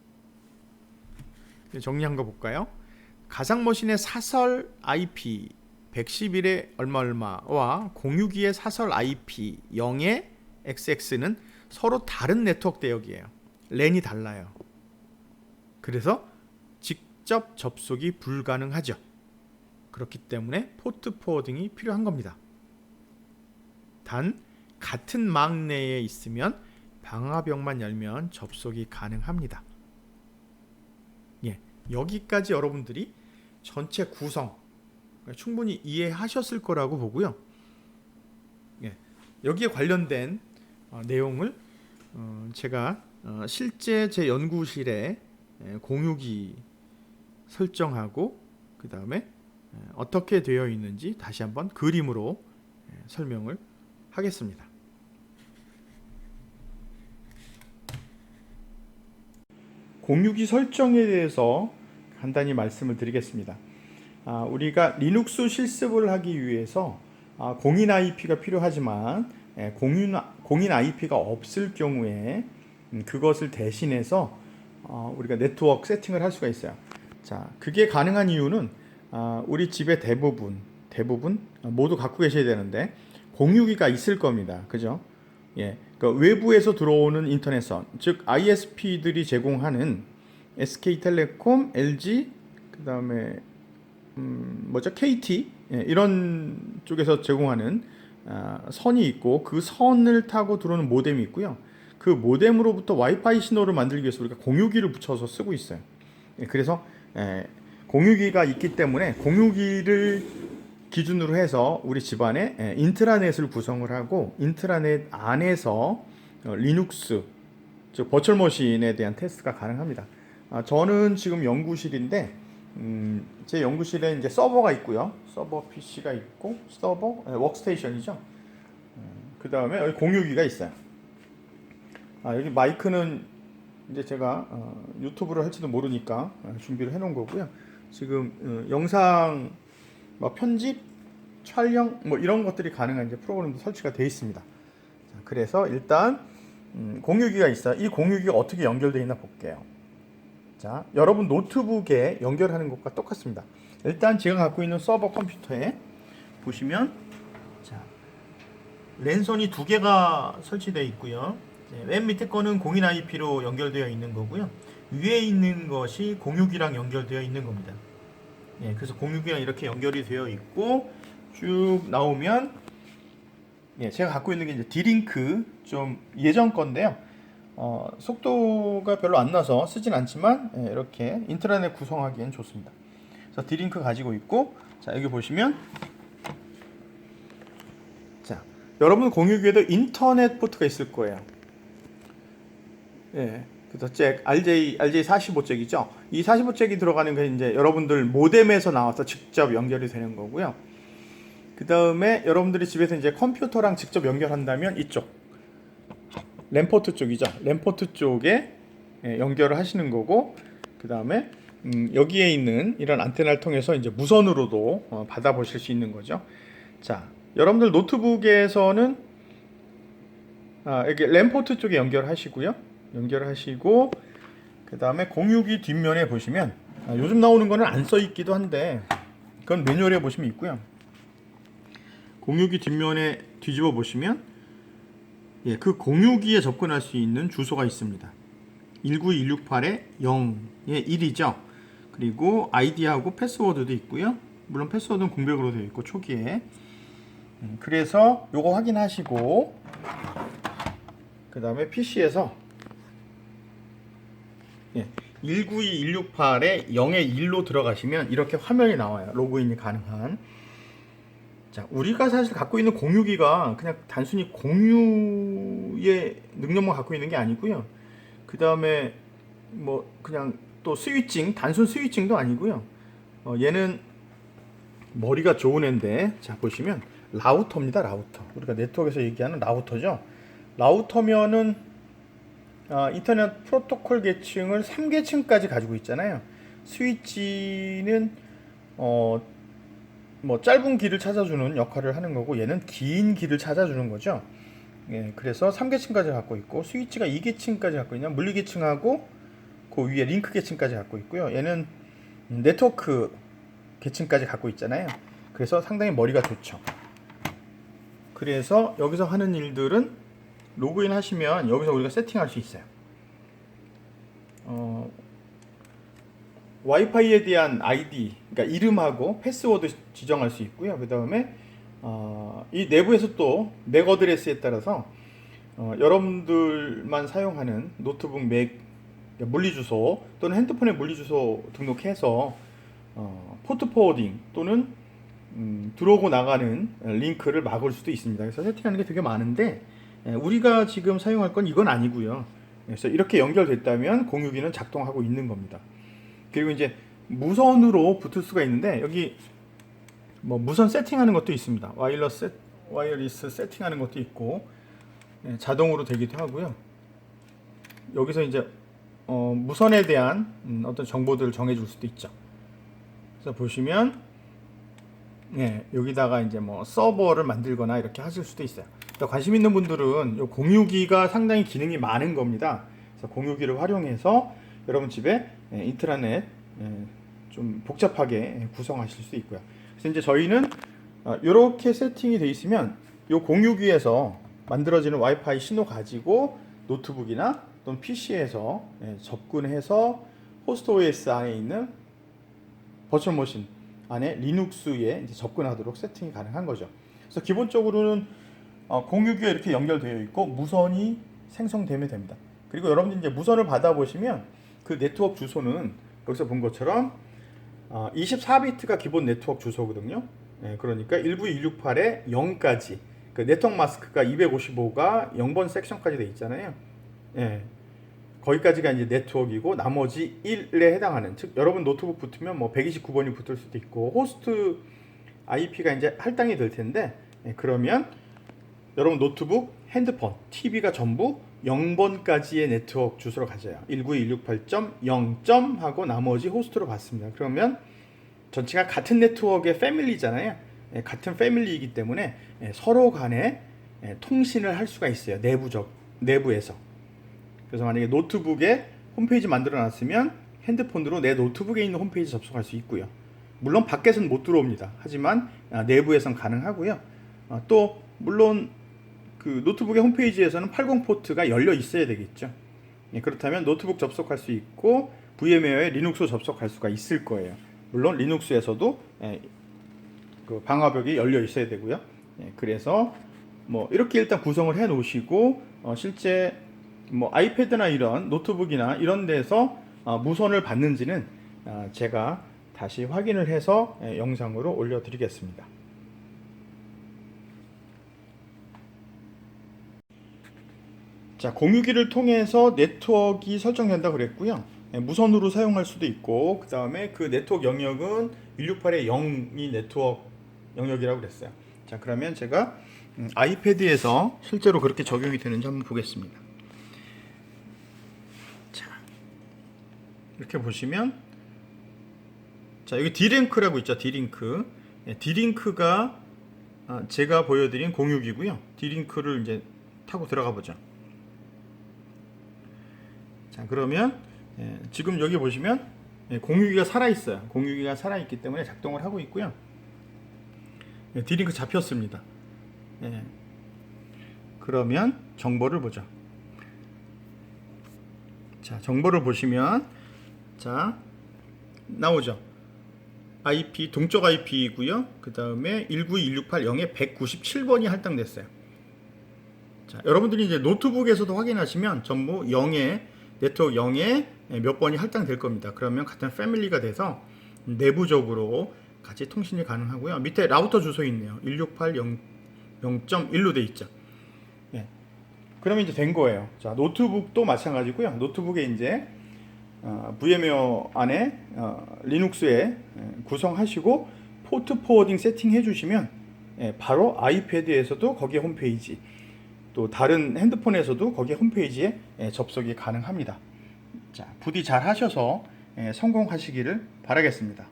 정리한 거 볼까요? 가상머신의 사설 IP 111에 얼마와 공유기의 사설 IP 0의 XX는 서로 다른 네트워크 대역이에요. 랜이 달라요. 그래서 직접 접속이 불가능하죠. 그렇기 때문에 포트 포워딩이 필요한 겁니다. 단 같은 망 내에 있으면 방화벽만 열면 접속이 가능합니다. 예, 여기까지 여러분들이 전체 구성 충분히 이해하셨을 거라고 보고요. 예, 여기에 관련된 내용을 제가 실제 제 연구실에 공유기 설정하고 그 다음에 어떻게 되어 있는지 다시 한번 그림으로 설명을 하겠습니다. 공유기 설정에 대해서 간단히 말씀을 드리겠습니다. 우리가 리눅스 실습을 하기 위해서 공인 IP가 필요하지만 공인 IP가 없을 경우에 그것을 대신해서 우리가 네트워크 세팅을 할 수가 있어요. 자, 그게 가능한 이유는 우리 집의 대부분 모두 갖고 계셔야 되는데 공유기가 있을 겁니다. 그죠? 예, 그러니까 외부에서 들어오는 인터넷선, 즉 ISP들이 제공하는 SK텔레콤, LG, 그 다음에 KT 이런 쪽에서 제공하는 선이 있고 그 선을 타고 들어오는 모뎀이 있고요. 그 모뎀으로부터 와이파이 신호를 만들기 위해서 우리가 공유기를 붙여서 쓰고 있어요. 그래서 공유기가 있기 때문에 공유기를 기준으로 해서 우리 집안에 인트라넷을 구성을 하고 인트라넷 안에서 리눅스, 즉 버추얼 머신에 대한 테스트가 가능합니다. 저는 지금 연구실인데 제 연구실에 이제 서버가 있고요. 서버 PC가 있고 서버 워크스테이션이죠. 그 다음에 여기 공유기가 있어요. 여기 마이크는 이제 제가 유튜브를 할지도 모르니까 준비를 해놓은 거고요. 지금 영상 편집, 촬영 이런 것들이 가능한 이제 프로그램도 설치가 되어 있습니다. 자, 그래서 일단 공유기가 있어요. 이 공유기가 어떻게 연결되어 있나 볼게요. 자, 여러분 노트북에 연결하는 것과 똑같습니다. 일단 제가 갖고 있는 서버 컴퓨터에 보시면 자, 랜선이 두 개가 설치되어 있고요. 맨 밑에 거는 공인 IP로 연결되어 있는 거고요. 위에 있는 것이 공유기랑 연결되어 있는 겁니다. 예, 그래서 공유기랑 이렇게 연결이 되어 있고 쭉 나오면 제가 갖고 있는 게 이제 D링크 좀 예전 건데요. 속도가 별로 안 나서 쓰진 않지만 이렇게 인트라넷 구성하기엔 좋습니다. 그래서 D링크 가지고 있고 자, 여기 보시면 자, 여러분 공유기에도 인터넷 포트가 있을 거예요. 예. 그래서 잭 RJ45잭이죠. 이 45잭이 들어가는 게 이제 여러분들 모뎀에서 나와서 직접 연결이 되는 거고요. 그 다음에 여러분들이 집에서 이제 컴퓨터랑 직접 연결한다면 이쪽 랜포트 쪽이죠. 랜포트 쪽에 연결을 하시는 거고, 그 다음에 여기에 있는 이런 안테나를 통해서 이제 무선으로도 받아보실 수 있는 거죠. 자, 여러분들 노트북에서는 여기 랜포트 쪽에 연결하시고요. 연결하시고 그 다음에 공유기 뒷면에 보시면 요즘 나오는 거는 안 써 있기도 한데 그건 매뉴얼에 보시면 있고요. 공유기 뒷면에 뒤집어 보시면 그 공유기에 접근할 수 있는 주소가 있습니다. 192.168에 0에 1이죠. 그리고 아이디하고 패스워드도 있고요. 물론 패스워드는 공백으로 되어 있고 초기에. 그래서 요거 확인하시고 그 다음에 PC에서 192.168에 0에 1로 들어가시면 이렇게 화면이 나와요. 로그인이 가능한. 자, 우리가 사실 갖고 있는 공유기가 그냥 단순히 공유의 능력만 갖고 있는 게 아니고요. 그 다음에 뭐 그냥 또 스위칭, 단순 스위칭도 아니고요. 얘는 머리가 좋은 애인데, 자 보시면 라우터입니다. 라우터. 우리가 네트워크에서 얘기하는 라우터죠. 라우터면은 인터넷 프로토콜 계층을 3계층까지 가지고 있잖아요. 스위치는 뭐 짧은 길을 찾아주는 역할을 하는 거고, 얘는 긴 길을 찾아주는 거죠. 그래서 3계층까지 갖고 있고, 스위치가 2계층까지 갖고 있냐, 물리 계층하고 그 위에 링크 계층까지 갖고 있고요. 얘는 네트워크 계층까지 갖고 있잖아요. 그래서 상당히 머리가 좋죠. 그래서 여기서 하는 일들은 로그인 하시면 여기서 우리가 세팅할 수 있어요. 와이파이에 대한 아이디, 그러니까 이름하고 패스워드 지정할 수 있고요. 그 다음에 이 내부에서 또 맥 어드레스에 따라서 여러분들만 사용하는 노트북 맥 물리주소 또는 핸드폰의 물리주소 등록해서 포트 포워딩 또는 들어오고 나가는 링크를 막을 수도 있습니다. 그래서 세팅하는 게 되게 많은데 우리가 지금 사용할 건 이건 아니고요. 그래서 이렇게 연결됐다면 공유기는 작동하고 있는 겁니다. 그리고 이제 무선으로 붙을 수가 있는데 여기 뭐 무선 세팅하는 것도 있습니다. 와이어리스 세팅하는 것도 있고 자동으로 되기도 하고요. 여기서 이제 무선에 대한 어떤 정보들을 정해줄 수도 있죠. 그래서 보시면 여기다가 이제 뭐 서버를 만들거나 이렇게 하실 수도 있어요. 관심 있는 분들은 이 공유기가 상당히 기능이 많은 겁니다. 그래서 공유기를 활용해서 여러분 집에 인트라넷 좀 복잡하게 구성하실 수 있고요. 그래서 이제 저희는 이렇게 세팅이 되어 있으면 이 공유기에서 만들어지는 와이파이 신호 가지고 노트북이나 또는 PC에서 접근해서 호스트 OS 안에 있는 버추얼 머신 안에 리눅스에 이제 접근하도록 세팅이 가능한 거죠. 그래서 기본적으로는 공유기가 이렇게 연결되어 있고 무선이 생성되면 됩니다. 그리고 여러분들 이제 무선을 받아보시면 그 네트워크 주소는 여기서 본 것처럼 24비트가 기본 네트워크 주소거든요. 그러니까 192.168에 0까지 그 네트워크 마스크가 255가 0번 섹션까지 돼 있잖아요. 거기까지가 이제 네트워크이고 나머지 1에 해당하는, 즉 여러분 노트북 붙으면 뭐 129번이 붙을 수도 있고 호스트 IP가 이제 할당이 될 텐데 그러면 여러분 노트북, 핸드폰, TV가 전부 0번까지의 네트워크 주소로 가져요. 192.168.0. 하고 나머지 호스트로 받습니다. 그러면 전체가 같은 네트워크의 패밀리잖아요. 같은 패밀리이기 때문에 서로 간에 통신을 할 수가 있어요. 내부에서. 그래서 만약에 노트북에 홈페이지 만들어 놨으면 핸드폰으로 내 노트북에 있는 홈페이지 접속할 수 있고요. 물론 밖에서는 못 들어옵니다. 하지만 내부에선 가능하고요. 또 물론 그 노트북의 홈페이지에서는 80 포트가 열려 있어야 되겠죠. 그렇다면 노트북 접속할 수 있고 VMware에 리눅스 접속할 수가 있을 거예요. 물론 리눅스에서도 그 방화벽이 열려 있어야 되고요. 그래서 뭐 이렇게 일단 구성을 해 놓으시고 실제 뭐 아이패드나 이런 노트북이나 이런 데서 무선을 받는지는 제가 다시 확인을 해서 영상으로 올려드리겠습니다. 자, 공유기를 통해서 네트워크가 설정된다 그랬고요. 무선으로 사용할 수도 있고 그 다음에 그 네트워크 영역은 168의 0이 네트워크 영역이라고 그랬어요. 자, 그러면 제가 아이패드에서 실제로 그렇게 적용이 되는지 한번 보겠습니다. 자, 이렇게 보시면 자, 여기 D링크라고 있죠. D링크. D링크가 제가 보여드린 공유기고요. D링크를 이제 타고 들어가 보죠. 자, 그러면 지금 여기 보시면 공유기가 살아있어요. 공유기가 살아있기 때문에 작동을 하고 있고요. D링크 잡혔습니다. 그러면 정보를 보죠. 자, 정보를 보시면 자 나오죠. IP 동적 IP이고요. 그 다음에 192.168.0에 197번이 할당됐어요. 자, 여러분들이 이제 노트북에서도 확인하시면 전부 0에 네트워크 0에 몇 번이 할당될 겁니다. 그러면 같은 패밀리가 돼서 내부적으로 같이 통신이 가능하고요. 밑에 라우터 주소 있네요. 168.0.1로 돼 있죠. 그러면 이제 된 거예요. 자, 노트북도 마찬가지고요. 노트북에 이제 VMware 안에 리눅스에 구성하시고 포트 포워딩 세팅 해주시면 바로 아이패드에서도 거기에 홈페이지, 또 다른 핸드폰에서도 거기에 홈페이지에 접속이 가능합니다. 자, 부디 잘 하셔서 성공하시기를 바라겠습니다.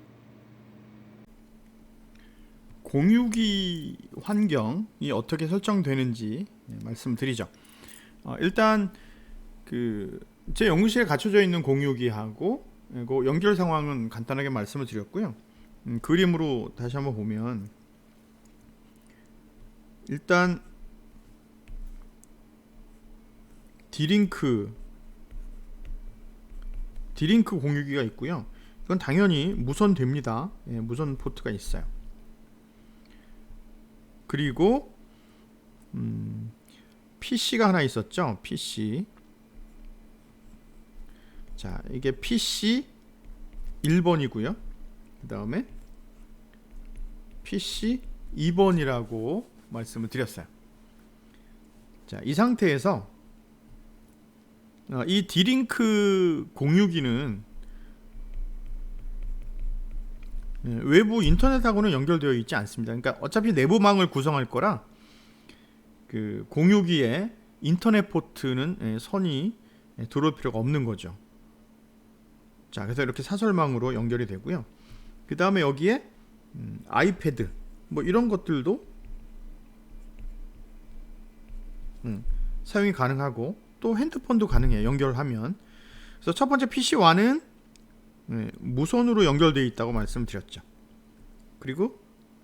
공유기 환경이 어떻게 설정되는지 말씀드리죠. 일단 제 연구실에 갖춰져 있는 공유기하고 그 연결 상황은 간단하게 말씀을 드렸고요. 그림으로 다시 한번 보면 일단 D링크 공유기가 있고요. 이건 당연히 무선 됩니다. 무선 포트가 있어요. 그리고 PC가 하나 있었죠. PC. 자, 이게 PC 1번이고요. 그 다음에 PC 2번이라고 말씀을 드렸어요. 자, 이 상태에서 이 D링크 공유기는 외부 인터넷하고는 연결되어 있지 않습니다. 그러니까 어차피 내부망을 구성할 거라 그 공유기에 인터넷 포트는 선이 들어올 필요가 없는 거죠. 자, 그래서 이렇게 사설망으로 연결이 되고요. 그 다음에 여기에 아이패드 뭐 이런 것들도 사용이 가능하고 또 핸드폰도 가능해요. 연결하면. 그래서 첫 번째 PC1은 무선으로 연결되어 있다고 말씀드렸죠. 그리고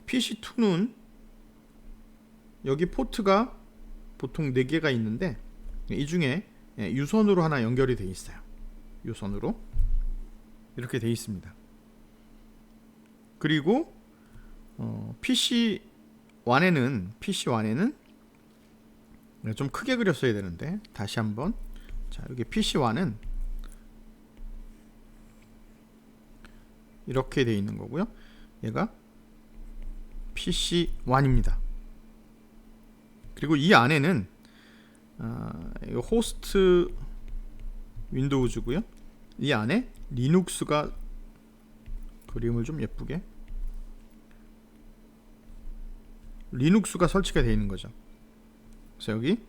PC2는 여기 포트가 보통 4개가 있는데 이 중에 유선으로 하나 연결이 되어 있어요. 유선으로 이렇게 되어 있습니다. 그리고 PC1에는 좀 크게 그렸어야 되는데 다시 한번. 자, 여기 PC1은 이렇게 되어 있는 거고요. 얘가 PC1입니다. 그리고 이 안에는 이거 호스트 윈도우즈고요. 이 안에 리눅스가 그림을 좀 예쁘게 리눅스가 설치가 되어 있는 거죠. 그래서 여기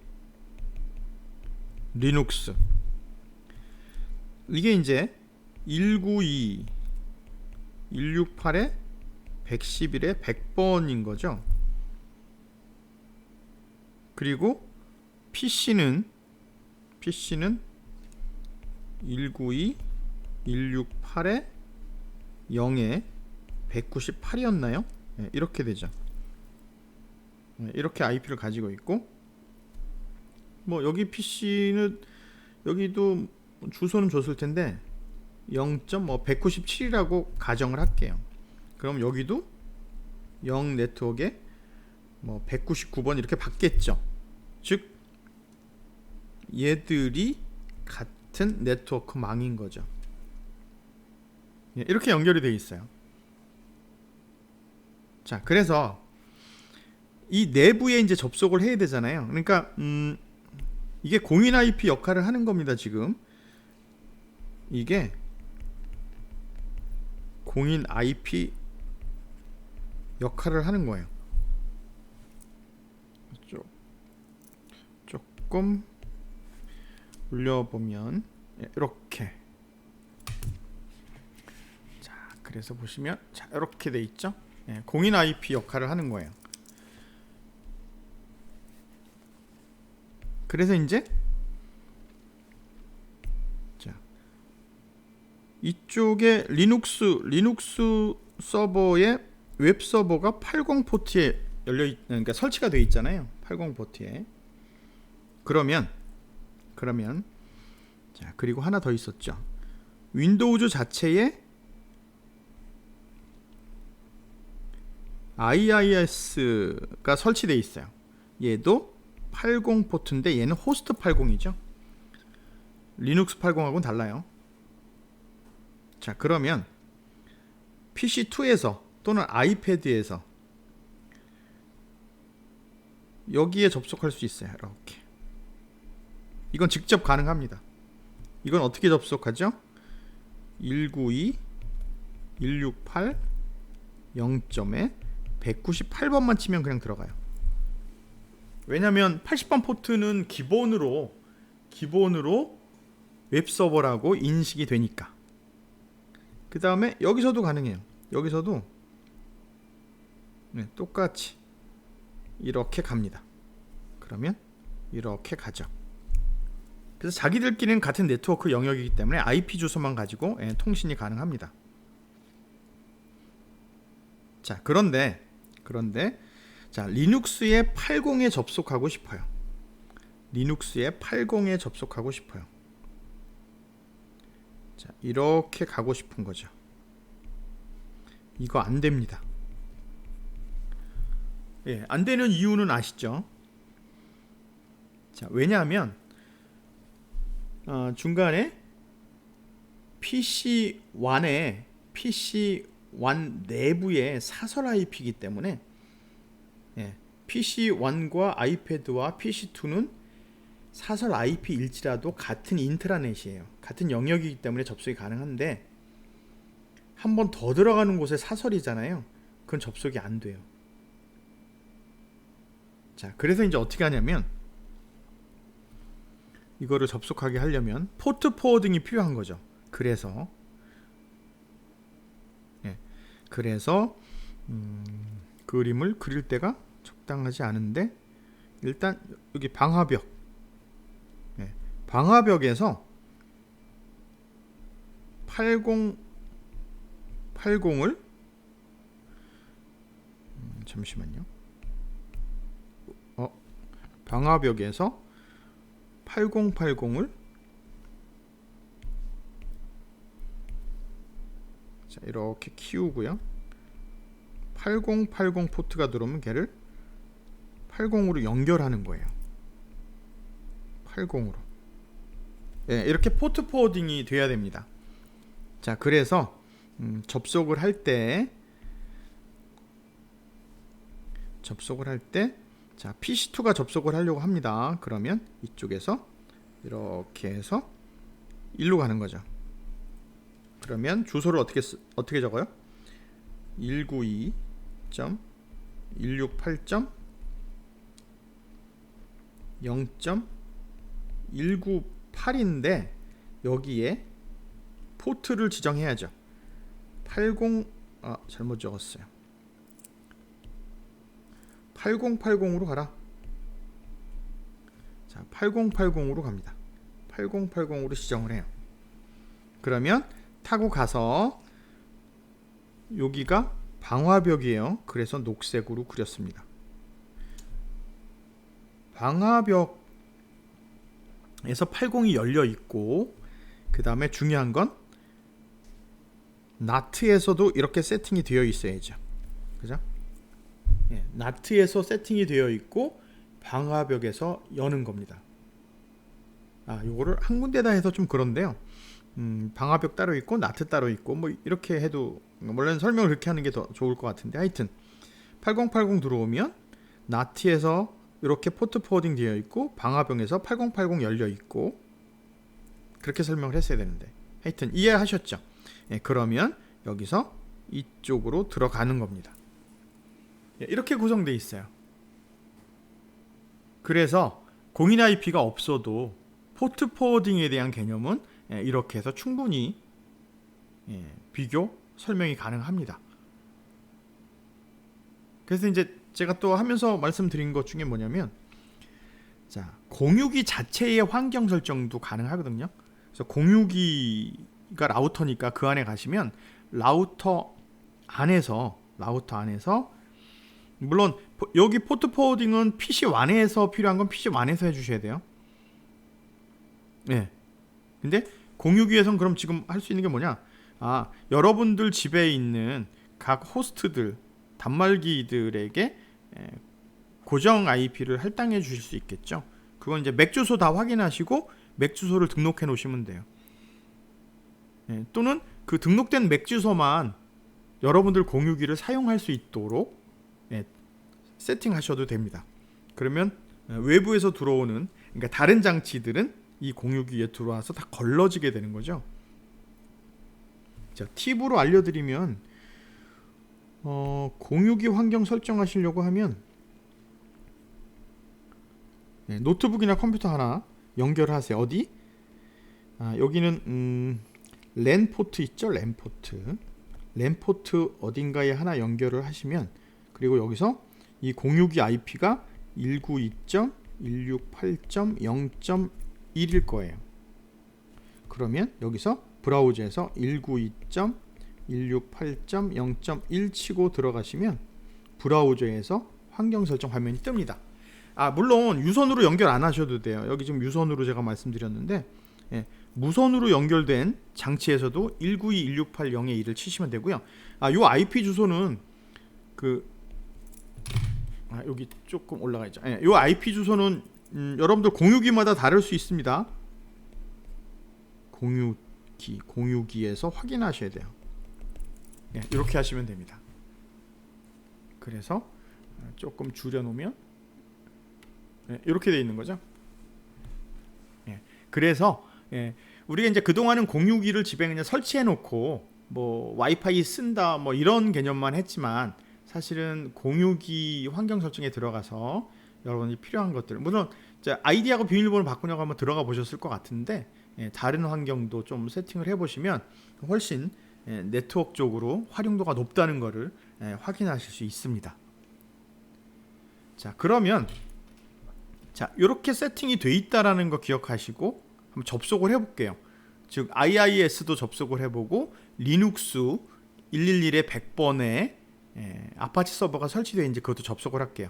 리눅스 이게 이제 192 168에 111에 100번인 거죠. 그리고 PC는 192 168에 0에 198이었나요? 이렇게 되죠. 이렇게 IP를 가지고 있고 뭐 여기 PC는 여기도 주소는 줬을 텐데 0.197이라고 가정을 할게요. 그럼 여기도 0 네트워크에 뭐 199번 이렇게 받겠죠. 즉 얘들이 같은 네트워크 망인 거죠. 이렇게 연결이 되어 있어요. 자, 그래서 이 내부에 이제 접속을 해야 되잖아요. 그러니까 이게 공인 IP 역할을 하는 겁니다. 지금 이게 공인 IP 역할을 하는 거예요. 조금 올려보면 이렇게, 자, 그래서 보시면 자, 이렇게 돼 있죠. 공인 IP 역할을 하는 거예요. 그래서 이제 자, 이쪽에 리눅스 서버에 웹 서버가 80 포트에 그러니까 설치가 되어 있잖아요. 80 포트에. 그러면 자, 그리고 하나 더 있었죠. 윈도우즈 자체에 IIS가 설치되어 있어요. 얘도 80 포트인데 얘는 호스트 80이죠. 리눅스 80하고는 달라요. 자, 그러면 PC2에서 또는 아이패드에서 여기에 접속할 수 있어요. 이렇게. 이건 직접 가능합니다. 이건 어떻게 접속하죠? 192.168.0.198번만 치면 그냥 들어가요. 왜냐면 80번 포트는 기본으로 웹서버라고 인식이 되니까. 그 다음에 여기서도 가능해요. 여기서도 똑같이 이렇게 갑니다. 그러면 이렇게 가죠. 그래서 자기들끼리는 같은 네트워크 영역이기 때문에 IP 주소만 가지고 통신이 가능합니다. 자, 그런데 자, 리눅스에 80에 접속하고 싶어요. 자, 이렇게 가고 싶은 거죠. 이거 안 됩니다. 안 되는 이유는 아시죠? 자, 왜냐하면 중간에 PC1 내부의 사설 IP이기 때문에 PC1과 아이패드와 PC2는 사설 IP일지라도 같은 인트라넷이에요. 같은 영역이기 때문에 접속이 가능한데 한 번 더 들어가는 곳에 사설이잖아요. 그건 접속이 안 돼요. 자, 그래서 이제 어떻게 하냐면 이거를 접속하게 하려면 포트 포워딩이 필요한 거죠. 그래서 그림을 그릴 때가 적당하지 않은데 일단 여기 방화벽에서 80을 잠시만요. 방화벽에서 8080을 자, 이렇게 키우고요. 8080 포트가 들어오면 걔를 80으로 연결하는 거예요. 80으로. 이렇게 포트 포워딩이 돼야 됩니다. 자, 그래서 접속을 할 때 자, PC2가 접속을 하려고 합니다. 그러면 이쪽에서 이렇게 해서 일로 가는 거죠. 그러면 주소를 어떻게 적어요? 192.168.0.198인데 여기에 포트를 지정해야죠. 80 잘못 적었어요. 8080으로 가라. 자, 8080으로 갑니다. 8080으로 지정을 해요. 그러면 타고 가서 여기가 방화벽이에요. 그래서 녹색으로 그렸습니다. 방화벽에서 80이 열려 있고 그 다음에 중요한 건 나트에서도 이렇게 세팅이 되어 있어야죠. 그죠? 나트에서 세팅이 되어 있고 방화벽에서 여는 겁니다. 요거를 한 군데다 해서 좀 그런데요. 방화벽 따로 있고 나트 따로 있고 뭐 이렇게 해도 원래는 설명을 그렇게 하는 게 더 좋을 것 같은데 하여튼 8080 들어오면 나트에서 이렇게 포트 포워딩 되어 있고 방화벽에서 8080 열려 있고 그렇게 설명을 했어야 되는데 하여튼 이해하셨죠? 그러면 여기서 이쪽으로 들어가는 겁니다. 이렇게 구성되어 있어요. 그래서 공인 IP가 없어도 포트 포워딩에 대한 개념은 이렇게 해서 충분히 비교 설명이 가능합니다. 그래서 이제 제가 또 하면서 말씀드린 것 중에 뭐냐면 자, 공유기 자체의 환경 설정도 가능하거든요. 그래서 공유기 여기가 라우터니까 그 안에 가시면 라우터 안에서 물론 여기 포트 포워딩은 PC1에서 필요한 건 PC1에서 해주셔야 돼요. 네. 근데 공유기에선 그럼 지금 할 수 있는 게 뭐냐? 여러분들 집에 있는 각 호스트들, 단말기들에게 고정 IP를 할당해 주실 수 있겠죠. 그건 이제 맥 주소 다 확인하시고 맥 주소를 등록해 놓으시면 돼요. 또는 그 등록된 맥 주소만 여러분들 공유기를 사용할 수 있도록 세팅하셔도 됩니다. 그러면 외부에서 들어오는, 그러니까 다른 장치들은 이 공유기에 들어와서 다 걸러지게 되는 거죠. 자, 팁으로 알려드리면 공유기 환경 설정하시려고 하면 노트북이나 컴퓨터 하나 연결하세요. 어디? 여기는 랜 포트 있죠? 랜 포트 어딘가에 하나 연결을 하시면, 그리고 여기서 이 공유기 IP가 192.168.0.1일 거예요. 그러면 여기서 브라우저에서 192.168.0.1 치고 들어가시면 브라우저에서 환경 설정 화면이 뜹니다. 물론 유선으로 연결 안 하셔도 돼요. 여기 지금 유선으로 제가 말씀드렸는데, 무선으로 연결된 장치에서도 192.168.0.1을 치시면 되고요. 요 IP 주소는 여기 조금 올라가 있죠. 요 IP 주소는 여러분들 공유기마다 다를 수 있습니다. 공유기에서 확인하셔야 돼요. 이렇게 하시면 됩니다. 그래서 조금 줄여놓으면 이렇게 되어 있는 거죠. 그래서 우리가 이제 그동안은 공유기를 집에 그냥 설치해 놓고 뭐 와이파이 쓴다 뭐 이런 개념만 했지만, 사실은 공유기 환경 설정에 들어가서 여러분이 필요한 것들, 물론 이제 아이디하고 비밀번호 바꾸려고 한번 들어가 보셨을 것 같은데, 다른 환경도 좀 세팅을 해보시면 훨씬 네트워크 쪽으로 활용도가 높다는 것을 확인하실 수 있습니다. 자, 그러면 이렇게 세팅이 돼 있다라는 거 기억하시고 한번 접속을 해볼게요. 즉 IIS도 접속을 해보고 리눅스 111의 100번에 아파치 서버가 설치되어 있는지 그것도 접속을 할게요.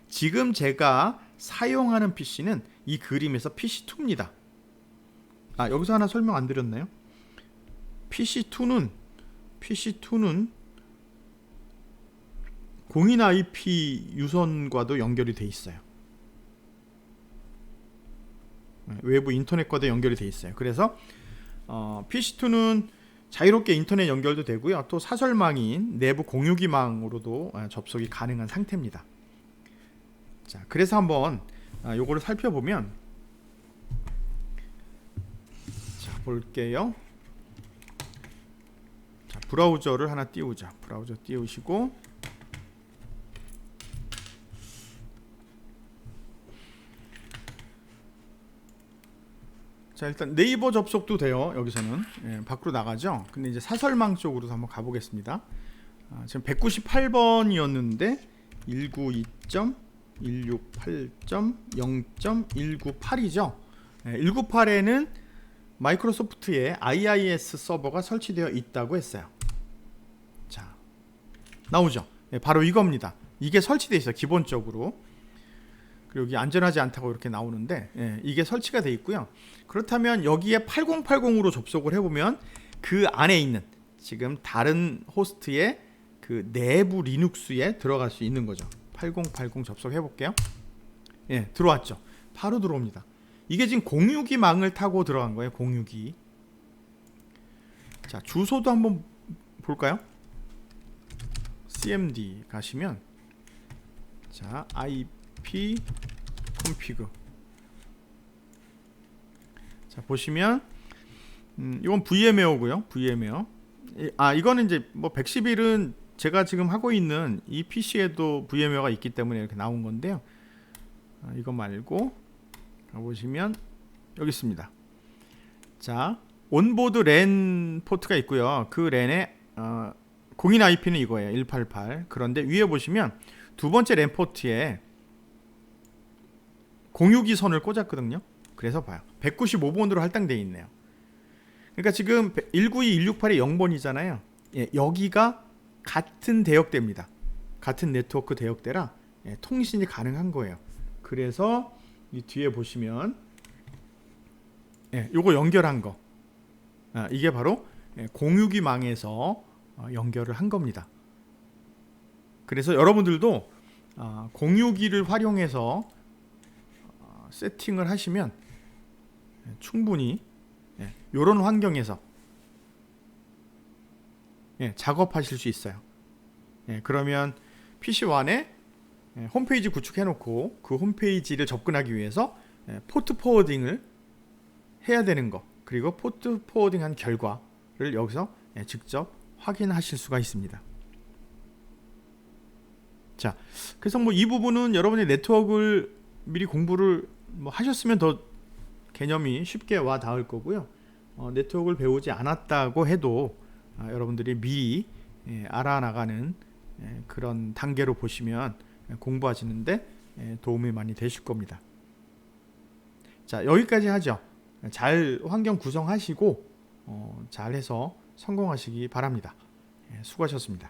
지금 제가 사용하는 PC는 이 그림에서 PC2입니다. 여기서 하나 설명 안 드렸나요? PC2는 공인 IP 유선과도 연결이 돼 있어요. 외부 인터넷과도 연결이 돼 있어요. 그래서 PC2는 자유롭게 인터넷 연결도 되고요. 또 사설망인 내부 공유기망으로도 접속이 가능한 상태입니다. 자, 그래서 한번 요거를 살펴보면, 자, 볼게요. 자, 브라우저를 하나 띄우자. 브라우저 띄우시고, 자, 일단 네이버 접속도 돼요. 여기서는 밖으로 나가죠. 근데 이제 사설망 쪽으로 한번 가보겠습니다. 지금 198번이었는데 192.168.0.198이죠. 198에는 마이크로소프트의 IIS 서버가 설치되어 있다고 했어요. 자, 나오죠. 바로 이겁니다. 이게 설치되어 있어요. 기본적으로. 여기 안전하지 않다고 이렇게 나오는데, 이게 설치가 되어 있고요. 그렇다면 여기에 8080으로 접속을 해보면 그 안에 있는 지금 다른 호스트의 그 내부 리눅스에 들어갈 수 있는 거죠. 8080 접속해 볼게요. 들어왔죠. 바로 들어옵니다. 이게 지금 공유기 망을 타고 들어간 거예요. 공유기. 자, 주소도 한번 볼까요? cmd 가시면, 자, IP config. 자, 보시면 이건 VMware고요. VMware. 이거는 이제 뭐 111은 제가 지금 하고 있는 이 PC에도 VMware가 있기 때문에 이렇게 나온 건데요. 이거 말고 가보시면 여기 있습니다. 자, 온보드 랜 포트가 있고요. 그 랜에 공인 IP는 이거예요. 188. 그런데 위에 보시면 두 번째 랜 포트에 공유기 선을 꽂았거든요. 그래서 봐요. 195번으로 할당되어 있네요. 그러니까 지금 192.168이 0번이잖아요. 예, 여기가 같은 대역대입니다. 같은 네트워크 대역대라 예, 통신이 가능한 거예요. 그래서 이 뒤에 보시면 예, 요거 연결한 거 이게 바로 예, 공유기망에서 연결을 한 겁니다. 그래서 여러분들도 공유기를 활용해서 세팅을 하시면 충분히 이런 환경에서 작업하실 수 있어요. 그러면 PC1에 홈페이지 구축해 놓고 그 홈페이지를 접근하기 위해서 포트 포워딩을 해야 되는 거, 그리고 포트 포워딩한 결과를 여기서 직접 확인하실 수가 있습니다. 자, 그래서 뭐 이 부분은 여러분이 네트워크를 미리 공부를 뭐 하셨으면 더 개념이 쉽게 와 닿을 거고요. 네트워크를 배우지 않았다고 해도 여러분들이 미리 알아나가는 그런 단계로 보시면 공부하시는데 도움이 많이 되실 겁니다. 자, 여기까지 하죠. 잘 환경 구성하시고 잘 해서 성공하시기 바랍니다. 수고하셨습니다.